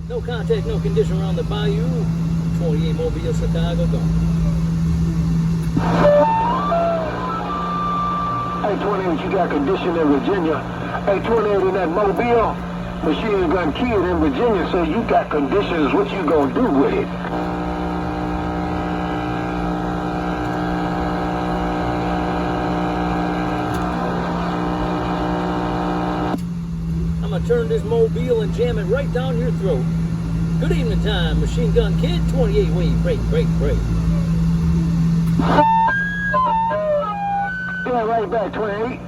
No contact, no condition around the bayou. 28 Mobile, Chicago, gone. Hey, 28, you got condition in Virginia. Hey, 28 in that Mobile, machine gun kid in Virginia, so you got conditions. What you gonna do with it? I'm gonna turn this Mobile and jam it right down your throat. Good evening time, Machine Gun Kid, 28 wave, break. Yeah, right back, 28.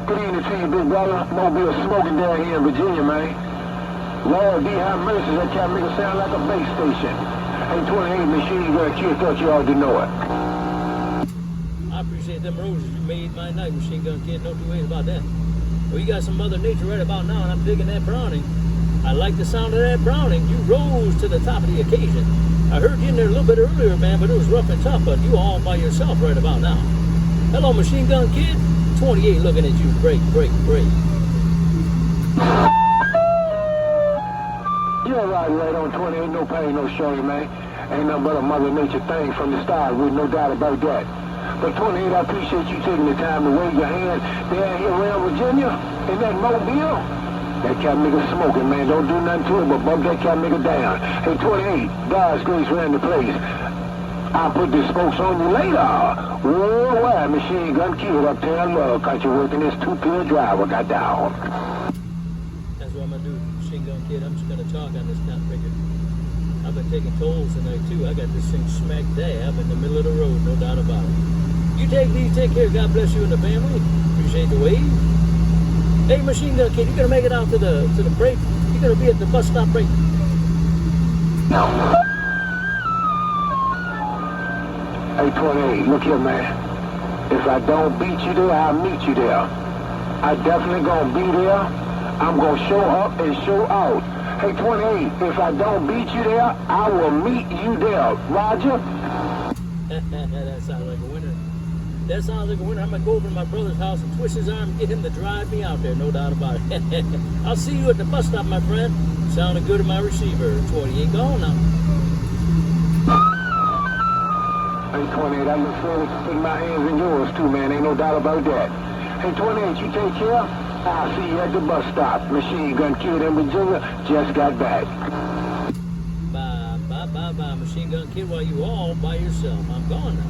Good evening to you, big brother. Mobile smoking down here in Virginia, man. Lord D, have mercy, that cat make it sound like a base station. Hey, 28 machine gun kid, thought you already know it. I appreciate them roses. You made my night, Machine Gun Kid. No two ways about that. Well, you got some Mother Nature right about now, and I'm digging that Browning. I like the sound of that Browning. You rose to the top of the occasion. I heard you in there a little bit earlier, man, but it was rough and tough, but you all by yourself right about now. Hello, Machine Gun Kid. 28 looking at you. Break. You're right on 28, no pain, no shame, man. Ain't nothing but a Mother Nature thing from the start, with no doubt about that. But 28, I appreciate you taking the time to wave your hand down here around Virginia in that Mobile. That cat nigga smoking, man. Don't do nothing to it, but bump that cat nigga down. Hey, 28, God's grace ran the place. I'll put the spokes on you later. Worldwide Machine Gun Kid uptown love. Caught you working this two-pill driver. Got down. That's what I'm going to do, Machine Gun Kid. I'm just going to talk on this count record. I've been taking tolls tonight, too. I got this thing smack dab in the middle of the road, no doubt about it. You take these, take care. God bless you and the family. Appreciate the wave. Hey, Machine Gun Kid, you're going to make it out to the break? You're going to be at the bus stop break? No. Hey, 28, look here, man. If I don't beat you there, I'll meet you there. I definitely gonna be there. I'm gonna show up and show out. Hey, 28, if I don't beat you there, I will meet you there. Roger? That sounds like a winner. That sounds like a winner. I'm going to go over to my brother's house and twist his arm and get him to drive me out there, no doubt about it. I'll see you at the bus stop, my friend. Sounded good in my receiver. 28 gone now. Hey, 28, I look forward to putting my hands in yours, too, man. Ain't no doubt about that. Hey, 28, you take care. I'll see you at the bus stop. Machine Gun Kid in Virginia just got back. Bye, Machine Gun Kid, while you all by yourself. I'm gone now.